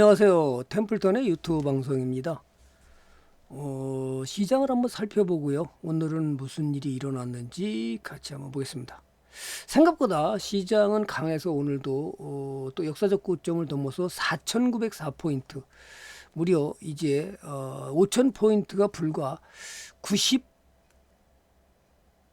안녕하세요. 템플턴의 유튜브 방송입니다. 시장을 한번 살펴보고요. 오늘은 무슨 일이 일어났는지 같이 한번 보겠습니다. 생각보다 시장은 강해서 오늘도 또 역사적 고점을 넘어서 4,904포인트, 무려 이제 5,000포인트가 불과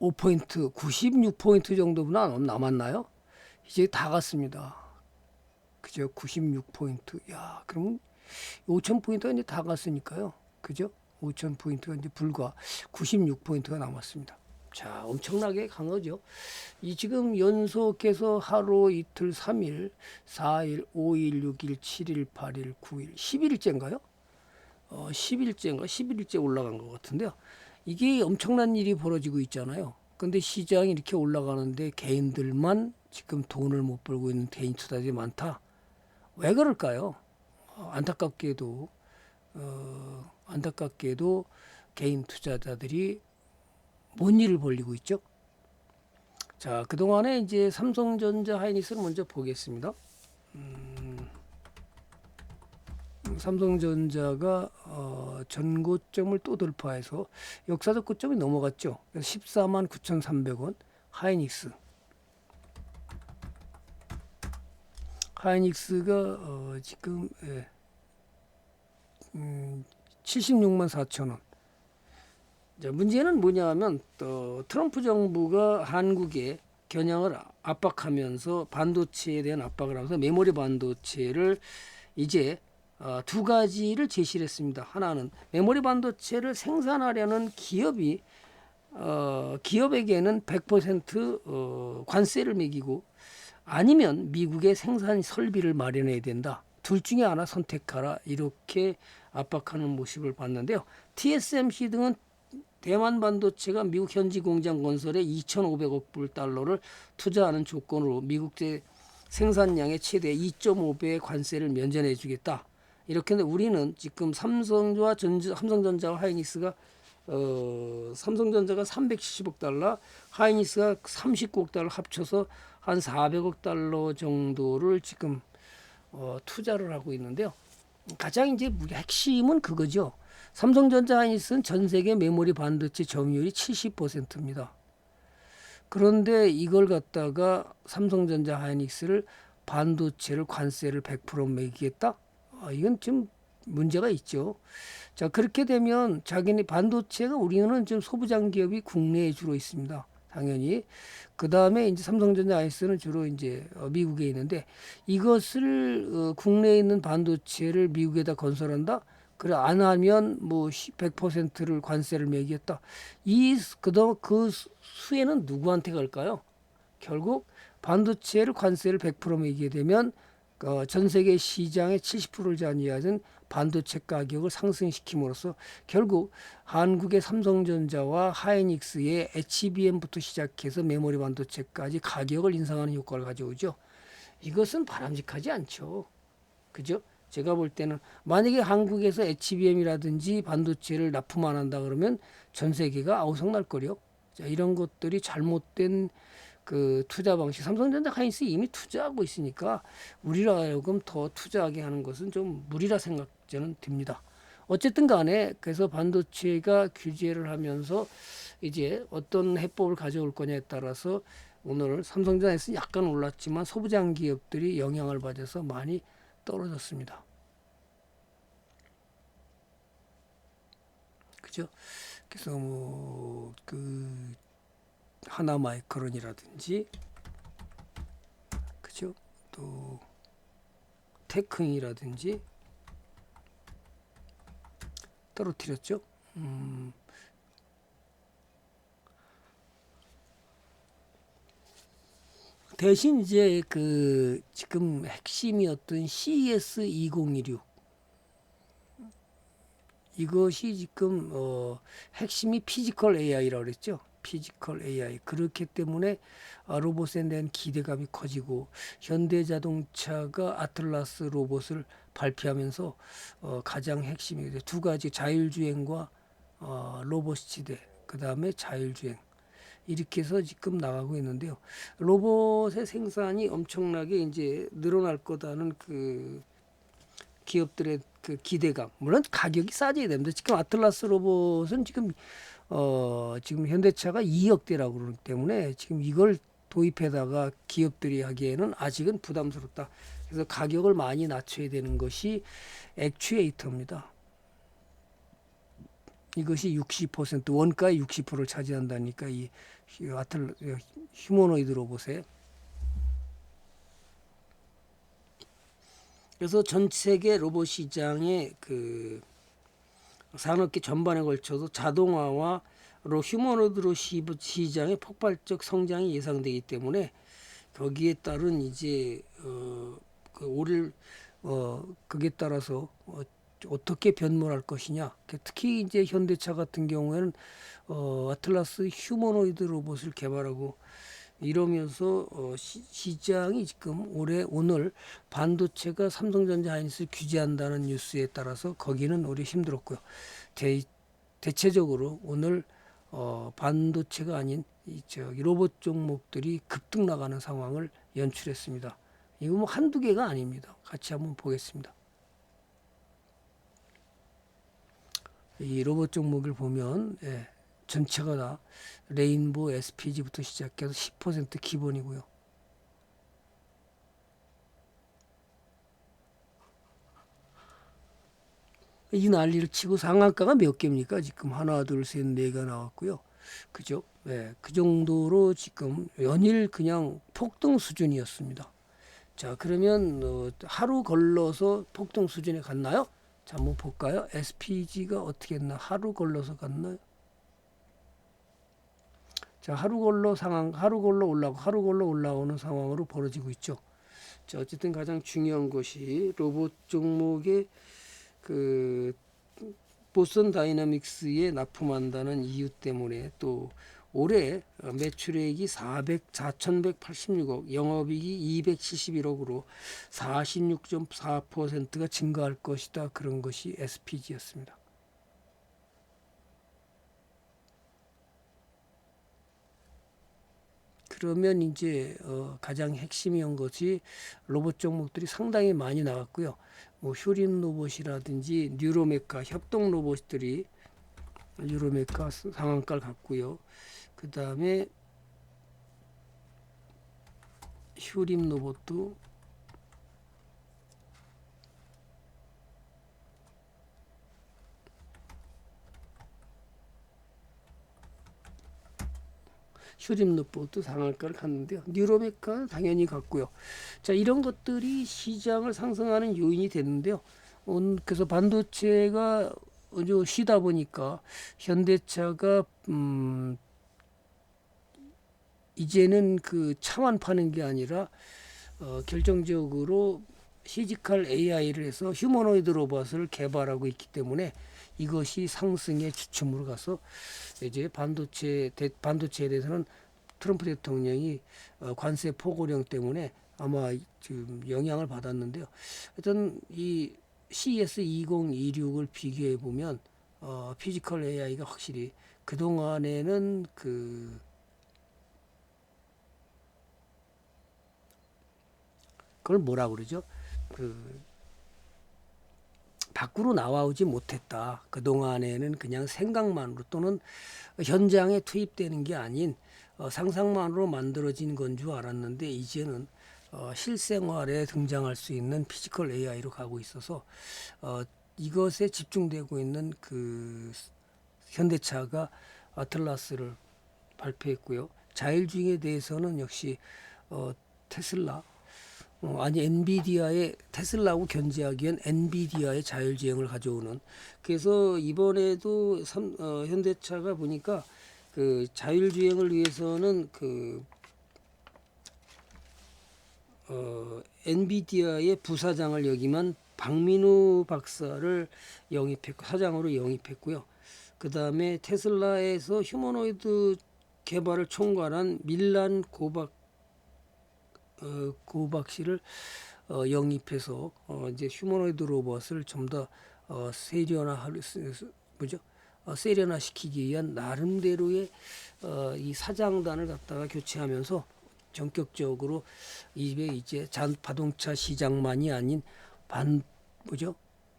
95포인트, 96포인트 정도나 남았나요? 이제 다 갔습니다. 그죠? 96포인트. 야, 그럼 5,000포인트가 이제 다 갔으니까요. 그죠? 5,000포인트가 이제 불과 96포인트가 남았습니다. 자, 엄청나게 강하죠. 이 지금 연속해서 하루, 이틀, 3일, 4일, 5일, 6일, 7일, 8일, 9일, 10일째인가요? 10일째인가? 11일째 올라간 것 같은데요. 이게 엄청난 일이 벌어지고 있잖아요. 근데 시장이 이렇게 올라가는데 개인들만 지금 돈을 못 벌고 있는 개인 투자들이 많다. 왜 그럴까요? 안타깝게도 개인 투자자들이 뭔 일을 벌이고 있죠? 자, 그동안에 이제 삼성전자 하이닉스를 먼저 보겠습니다. 삼성전자가 전고점을 또 돌파해서 역사적 고점이 넘어갔죠. 14만 9,300원. 하이닉스가 지금 76만 4천 원. 자, 문제는 뭐냐 하면 또 트럼프 정부가 한국에 겨냥을 압박하면서 반도체에 대한 압박을 하면서 메모리 반도체를 이제 두 가지를 제시를 했습니다. 하나는 메모리 반도체를 생산하려는 기업에게는 100% 관세를 매기고 아니면 미국의 생산 설비를 마련해야 된다. 둘 중에 하나 선택하라. 이렇게 압박하는 모습을 봤는데요. TSMC 등은 대만 반도체가 미국 현지 공장 건설에 2,500억 불 달러를 투자하는 조건으로 미국제 생산량의 최대 2.5배의 관세를 면제해 주겠다. 이렇게 했는데 우리는 지금 삼성전자와 하이닉스가 삼성전자가 370억 달러, 하이닉스가 39억 달러 합쳐서 한 400억 달러 정도를 지금 투자를 하고 있는데요. 가장 이제 핵심은 그거죠. 삼성전자 하이닉스는 전 세계 메모리 반도체 점유율이 70%입니다. 그런데 이걸 갖다가 삼성전자 하이닉스를 반도체를 관세를 100% 매기겠다? 이건 좀 문제가 있죠. 자, 그렇게 되면 자기네 반도체가 우리는 지금 소부장 기업이 국내에 주로 있습니다. 당연히. 그 다음에 이제 삼성전자 하이닉스는 주로 이제 미국에 있는데 이것을 국내에 있는 반도체를 미국에다 건설한다? 그래 안 하면 뭐 100%를 관세를 매기겠다. 그다음 그 수혜는 누구한테 갈까요? 결국 반도체를 관세를 100% 매기게 되면 전 세계 시장의 70%를 차지하는 반도체 가격을 상승시킴으로써 결국 한국의 삼성전자와 하이닉스의 HBM부터 시작해서 메모리 반도체까지 가격을 인상하는 효과를 가져오죠. 이것은 바람직하지 않죠. 그죠? 제가 볼 때는 만약에 한국에서 HBM이라든지 반도체를 납품 안 한다 그러면 전 세계가 아우성날 거요. 자, 이런 것들이 잘못된 그 투자 방식. 삼성전자 하이닉스 이미 투자하고 있으니까 우리로 하여금 더 투자하게 하는 것은 좀 무리라 생각 저는 듭니다. 어쨌든 간에 그래서 반도체가 규제를 하면서 이제 어떤 해법을 가져올 거냐에 따라서 오늘 삼성전자에서 약간 올랐지만 소부장 기업들이 영향을 받아서 많이 떨어졌습니다. 그죠? 그래서 뭐 그 하나마이크론이라든지 그죠? 또 테크인이라든지 떨어뜨렸죠. 대신 이제 그 지금 핵심이었던 CES 2016 이것이 지금 핵심이 피지컬 AI라고 그랬죠. 피지컬 AI. 그렇기 때문에 로봇에 대한 기대감이 커지고 현대자동차가 아틀라스 로봇을 발표하면서 가장 핵심이 두 가지 자율주행과 로봇 시대 그 다음에 자율주행 이렇게 해서 지금 나가고 있는데요. 로봇의 생산이 엄청나게 이제 늘어날 거다는 그 기업들의 그 기대감, 물론 가격이 싸져야 됩니다. 지금 아틀라스 로봇은 지금 현대차가 2억대라고 그러기 때문에 지금 이걸 도입해다가 기업들이 하기에는 아직은 부담스럽다. 그래서 가격을 많이 낮춰야 되는 것이 액추에이터입니다. 이것이 60% 원가의 60%를 차지한다니까 이 휴머노이드 로봇에. 그래서 전 세계 로봇 시장의 그 산업계 전반에 걸쳐서 자동화와 휴머노이드 로봇 시장의 폭발적 성장이 예상되기 때문에 거기에 따른 이제 그에 따라서 어떻게 변모할 것이냐. 특히 이제 현대차 같은 경우에는 아틀라스 휴머노이드 로봇을 개발하고 이러면서 시장이 지금 오늘 반도체가 삼성전자 하이닉스를 규제한다는 뉴스에 따라서 거기는 오히려 힘들었고요. 대체적으로 오늘 반도체가 아닌 로봇 종목들이 급등 나가는 상황을 연출했습니다. 이거 뭐 한두 개가 아닙니다. 같이 한번 보겠습니다. 이 로봇 종목을 보면 전체가 다 레인보우 SPG부터 시작해서 10% 기본이고요. 이 난리를 치고 상한가가 몇 개입니까? 지금 하나, 둘, 셋, 네 개 나왔고요. 그죠? 그 정도로 지금 연일 그냥 폭등 수준이었습니다. 자, 그러면 하루 걸러서 폭등 수준에 갔나요? 자, 한번 볼까요? SPG가 어떻게 했나? 하루 걸러서 갔나요? 자, 하루 걸러 올라오고 하루 걸러 올라오는 상황으로 벌어지고 있죠. 자, 어쨌든 가장 중요한 것이 로봇 종목의 그 보스턴 다이나믹스에 납품한다는 이유 때문에 또 올해 매출액이 4,186억, 영업이익이 271억으로 46.4%가 증가할 것이다. 그런 것이 SPG였습니다. 그러면 이제 가장 핵심이한 것이 로봇 종목들이 상당히 많이 나왔고요. 뭐 휴림 로봇이라든지 뉴로메카 협동 로봇들이 뉴로메카 상한가를 갔고요. 그 다음에 휴림 로봇도 휴림 로봇도 상한가를 갔는데요. 뉴로메카는 당연히 갔고요. 자, 이런 것들이 시장을 상승하는 요인이 됐는데요. 그래서 반도체가 쉬다 보니까 현대차가 이제는 그 차만 파는 게 아니라 결정적으로 피지컬 AI를 해서 휴머노이드 로봇을 개발하고 있기 때문에 이것이 상승의 주춤으로 가서 이제 반도체에 대해서는 트럼프 대통령이 관세 포고령 때문에 아마 지금 영향을 받았는데요. 하여튼 이 CES 2026을 비교해 보면 피지컬 AI가 확실히 그 동안에는 그걸 뭐라 그러죠? 밖으로 나와오지 못했다. 그 동안에는 그냥 생각만으로 또는 현장에 투입되는 게 아닌 상상만으로 만들어진 건 줄 알았는데 이제는 실생활에 등장할 수 있는 피지컬 AI로 가고 있어서 이것에 집중되고 있는 그 현대차가 아틀라스를 발표했고요. 자율주행에 대해서는 역시 테슬라 엔비디아의 테슬라하고 견제하기엔 엔비디아의 자율주행을 가져오는. 그래서 이번에도 현대차가 보니까 그 자율주행을 위해서는 엔비디아의 부사장을 역임한 박민우 박사를 사장으로 영입했고요. 그 다음에 테슬라에서 휴머노이드 개발을 총괄한 밀란 고박 씨를 영입해서 이제 휴머노이드 로봇을 좀 더 세련화시키기 위한 나름대로의 이 사장단을 갖다가 교체하면서 전격적으로 이제 자동차 시장만이 아닌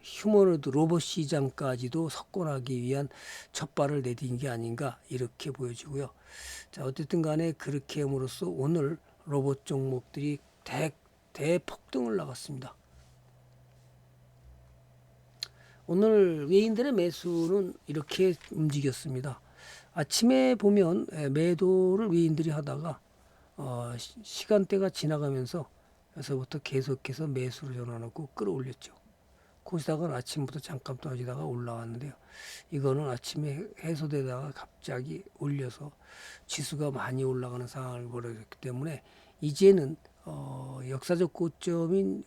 휴머노드 로봇 시장까지도 석권하기 위한 첫발을 내딘 게 아닌가 이렇게 보여지고요. 자, 어쨌든 간에 그렇게 함으로써 오늘 로봇 종목들이 대폭등을 나갔습니다. 오늘 외인들의 매수는 이렇게 움직였습니다. 아침에 보면 매도를 외인들이 하다가 시간대가 지나가면서 에서부터 계속해서 매수를 전환하고 끌어올렸죠. 코스닥은 아침부터 잠깐 떨어지다가 올라왔는데요. 이거는 아침에 해소되다가 갑자기 올려서 지수가 많이 올라가는 상황을 벌였기 때문에 이제는 역사적 고점인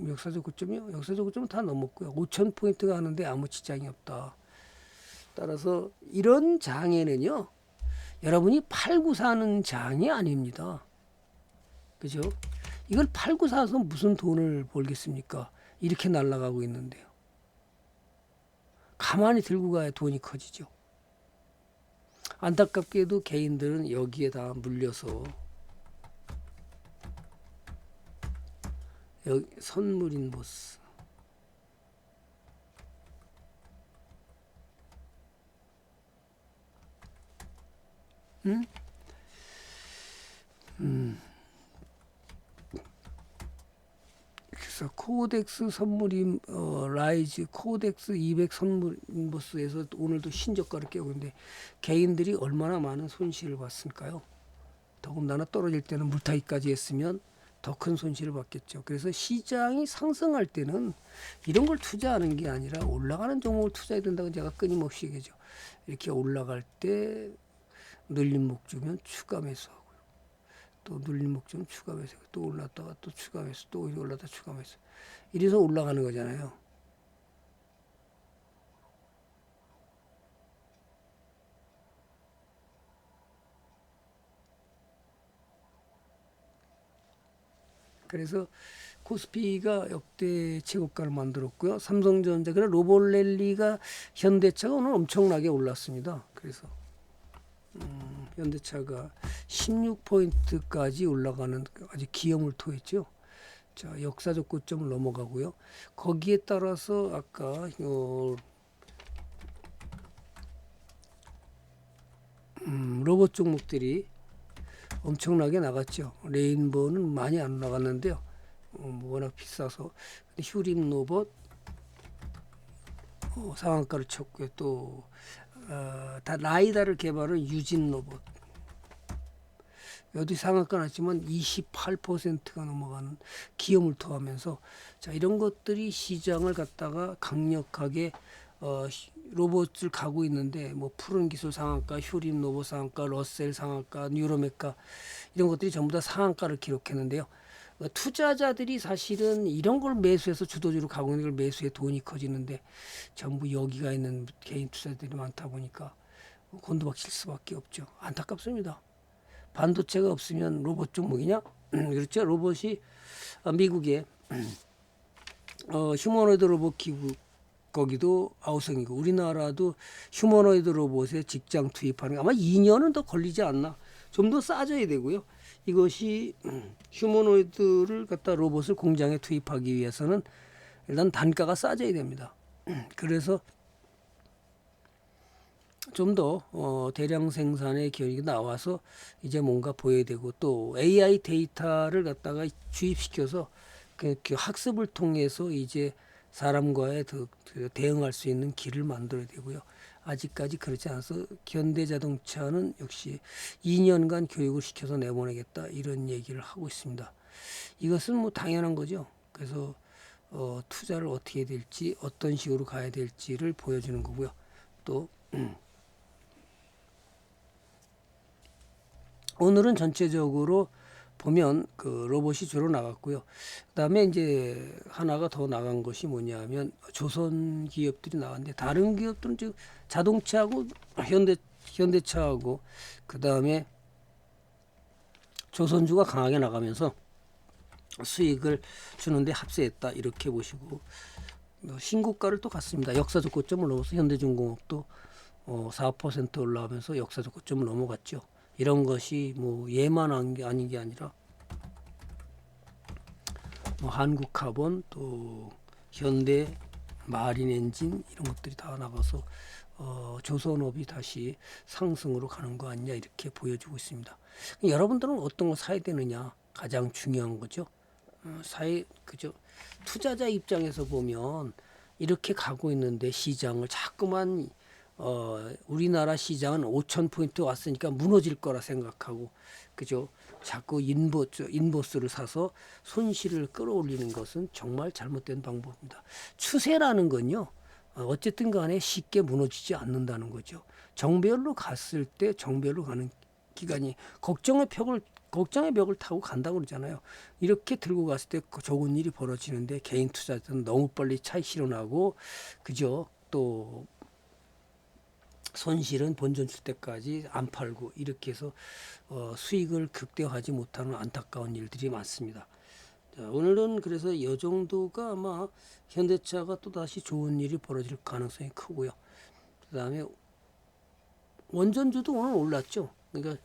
역사적 고점은 다 넘었고요. 5,000포인트가 하는데 아무 지장이 없다. 따라서 이런 장에는요, 여러분이 팔고 사는 장이 아닙니다. 그죠? 이걸 팔고 사서 무슨 돈을 벌겠습니까? 이렇게 날아가고 있는데요. 가만히 들고 가야 돈이 커지죠. 안타깝게도 개인들은 여기에 다 물려서 여기 선물인 보스. 그래서 코덱스 선물인 라이즈 코덱스 200 선물인 보스에서 오늘도 신저가를 깨고 있는데 개인들이 얼마나 많은 손실을 봤을까요? 더군다나 떨어질 때는 물타기까지 했으면 더 큰 손실을 받겠죠. 그래서 시장이 상승할 때는 이런 걸 투자하는 게 아니라 올라가는 종목을 투자해야 된다고 제가 끊임없이 얘기하죠. 이렇게 올라갈 때 눌림 목주면 추가 매수하고요. 또 눌림 목주면 추가 매수, 또 올랐다가 또 추가 매수, 또 올랐다 추가 매수. 이래서 올라가는 거잖아요. 그래서 코스피가 역대 최고가를 만들었고요. 삼성전자, 그래 로볼랠리가 현대차가 오늘 엄청나게 올랐습니다. 그래서 현대차가 16포인트까지 올라가는 아주 기염을 토했죠. 자, 역사적 고점을 넘어가고요. 거기에 따라서 아까 로봇 종목들이 엄청나게 나갔죠. 레인보우는 많이 안 나갔는데요. 워낙 비싸서. 휴림 로봇 상한가를 쳤고요. 또 다 라이다를 개발한 유진 로봇. 여기 상한가 났지만 28%가 넘어가는 기염을 토하면서 자, 이런 것들이 시장을 갖다가 강력하게 로봇을 가고 있는데 뭐 푸른 기술 상한가, 휴림 로봇 상한가, 러셀 상한가, 뉴로메카 이런 것들이 전부 다 상한가를 기록했는데요. 투자자들이 사실은 이런 걸 매수해서 주도주로 가고 있는 걸 매수해 돈이 커지는데 전부 여기가 있는 개인 투자들이 많다 보니까 곤두박질 수밖에 없죠. 안타깝습니다. 반도체가 없으면 로봇 종목이냐? 그렇죠. 로봇이 미국의 휴머노이드 로봇 기구 거기도 아우성이고 우리나라도 휴머노이드 로봇에 직장 투입하는 게 아마 2년은 더 걸리지 않나. 좀 더 싸져야 되고요. 이것이 휴머노이드를 갖다 로봇을 공장에 투입하기 위해서는 일단 단가가 싸져야 됩니다. 그래서 좀 더 대량 생산의 기업이 나와서 이제 뭔가 보여야 되고 또 AI 데이터를 갖다가 주입시켜서 그 학습을 통해서 이제 사람과의 대응할 수 있는 길을 만들어야 되고요. 아직까지 그렇지 않아서 현대자동차는 역시 2년간 교육을 시켜서 내보내겠다 이런 얘기를 하고 있습니다. 이것은 뭐 당연한 거죠. 그래서 투자를 어떻게 해야 될지 어떤 식으로 가야 될지를 보여주는 거고요. 또 오늘은 전체적으로 보면 그 로봇이 주로 나갔고요. 그다음에 이제 하나가 더 나간 것이 뭐냐면 조선 기업들이 나왔는데 다른 기업들은 즉 자동차하고 현대차하고 그다음에 조선주가 강하게 나가면서 수익을 주는데 합세했다 이렇게 보시고 신고가를 또 갔습니다. 역사적 고점을 넘어서 현대중공업도 4% 올라가면서 역사적 고점을 넘어갔죠. 이런 것이 뭐 얘만 한 게 아닌 게 아니라 뭐 한국카본 또 현대 마린 엔진 이런 것들이 다 나가서 조선업이 다시 상승으로 가는 거 아니냐 이렇게 보여주고 있습니다. 여러분들은 어떤 거 사야 되느냐 가장 중요한 거죠. 그죠? 투자자 입장에서 보면 이렇게 가고 있는데 시장을 자꾸만 우리나라 시장은 5천 포인트 왔으니까 무너질 거라 생각하고 그죠? 자꾸 인버스를 사서 손실을 끌어올리는 것은 정말 잘못된 방법입니다. 추세라는 건요. 어쨌든 간에 쉽게 무너지지 않는다는 거죠. 정배열로 갔을 때 정배열로 가는 기간이 걱정의 벽을 타고 간다고 그러잖아요. 이렇게 들고 갔을 때 좋은 일이 벌어지는데 개인 투자자는 너무 빨리 차익 실현하고 그죠? 또 손실은 본전 줄 때까지 안 팔고 이렇게 해서 수익을 극대화하지 못하는 안타까운 일들이 많습니다. 자, 오늘은 그래서 이 정도가 아마 현대차가 또 다시 좋은 일이 벌어질 가능성이 크고요. 그다음에 원전주도 오늘 올랐죠. 그러니까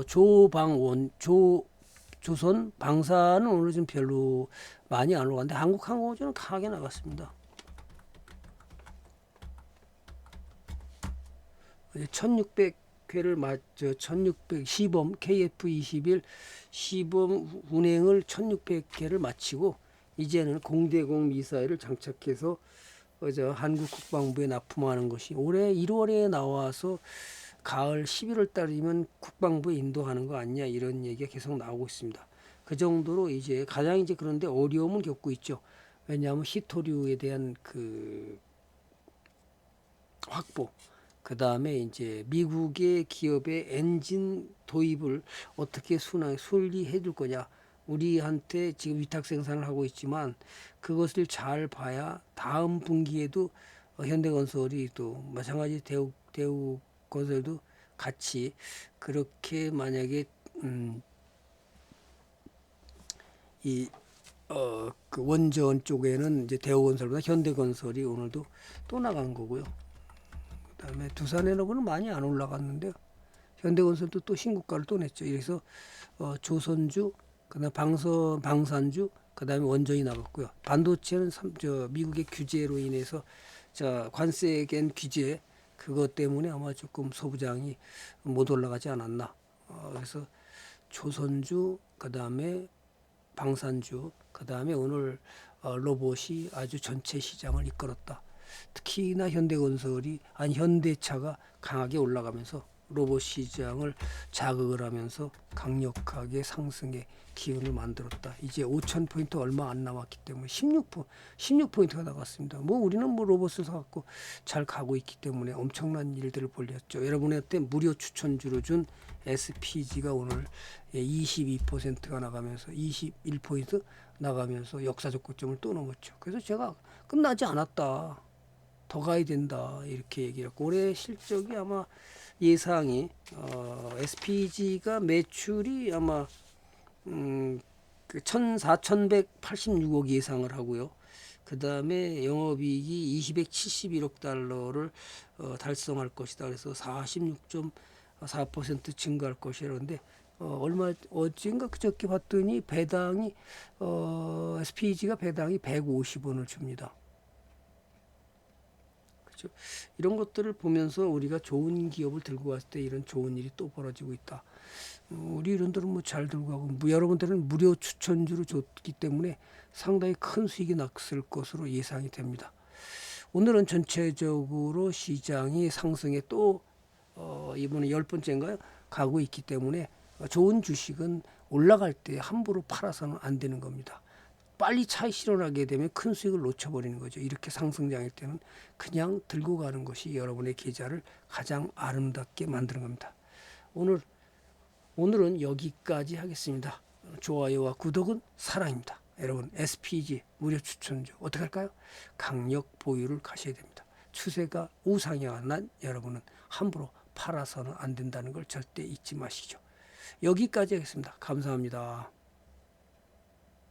조선 방사는 오늘 좀 별로 많이 안 올랐는데 한국항공우주는 강하게 나갔습니다. 1600회를 맞죠. 1600 시범 KF21 시범 운행을 1600회를 마치고 이제는 공대공 미사일을 장착해서 한국 국방부에 납품하는 것이 올해 1월에 나와서 가을 11월 달이면 국방부에 인도하는 거 아니냐 이런 얘기가 계속 나오고 있습니다. 그 정도로 이제 가장 이제 그런데 어려움은 겪고 있죠. 왜냐하면 히토류에 대한 그 확보, 그 다음에 이제 미국의 기업의 엔진 도입을 어떻게 순리해 줄 거냐. 우리한테 지금 위탁 생산을 하고 있지만 그것을 잘 봐야 다음 분기에도 현대건설이 또 마찬가지 대우건설도 같이 그렇게 만약에 그 원전 쪽에는 이제 대우건설보다 현대건설이 오늘도 또 나간 거고요. 그다음에 두산에너지는 많이 안 올라갔는데요. 현대건설도 또 신고가를 또 냈죠. 그래서 조선주, 그다음 방산주, 그다음에 원전이 나갔고요. 반도체는 미국의 규제로 인해서 관세 갠 규제 그것 때문에 아마 조금 소부장이 못 올라가지 않았나. 그래서 조선주, 그다음에 방산주, 그다음에 오늘 로봇이 아주 전체 시장을 이끌었다. 특히나 현대차가 강하게 올라가면서 로봇 시장을 자극을 하면서 강력하게 상승의 기운을 만들었다. 이제 5,000포인트 얼마 안 남았기 때문에 16포인트가 나갔습니다. 우리는 로봇을 사갖고 잘 가고 있기 때문에 엄청난 일들을 벌였죠. 여러분한테 무료 추천주로 준 SPG가 오늘 22%가 나가면서 21포인트 나가면서 역사적 고점을 또 넘었죠. 그래서 제가 끝나지 않았다. 더 가야 된다. 이렇게 얘기했고 올해 실적이 아마 예상이 SPG가 매출이 아마 그 4,186억 예상을 하고요. 그 다음에 영업이익이 271억 달러를 달성할 것이다. 그래서 46.4% 증가할 것이라는데 어젠가 그저께 봤더니 배당이 SPG가 배당이 150원을 줍니다. 그렇죠? 이런 것들을 보면서 우리가 좋은 기업을 들고 갔을 때 이런 좋은 일이 또 벌어지고 있다. 우리 이런들은 잘 들고 가고 여러분들은 무료 추천주로 줬기 때문에 상당히 큰 수익이 났을 것으로 예상이 됩니다. 오늘은 전체적으로 시장이 상승에 또 이번에 10번째인가요? 가고 있기 때문에 좋은 주식은 올라갈 때 함부로 팔아서는 안 되는 겁니다. 빨리 차익 실현하게 되면 큰 수익을 놓쳐버리는 거죠. 이렇게 상승장일 때는 그냥 들고 가는 것이 여러분의 계좌를 가장 아름답게 만드는 겁니다. 오늘은 여기까지 하겠습니다. 좋아요와 구독은 사랑입니다. 여러분 SPG 무료 추천주 어떻게 할까요? 강력 보유를 가셔야 됩니다. 추세가 우상향한 여러분은 함부로 팔아서는 안 된다는 걸 절대 잊지 마시죠. 여기까지 하겠습니다. 감사합니다.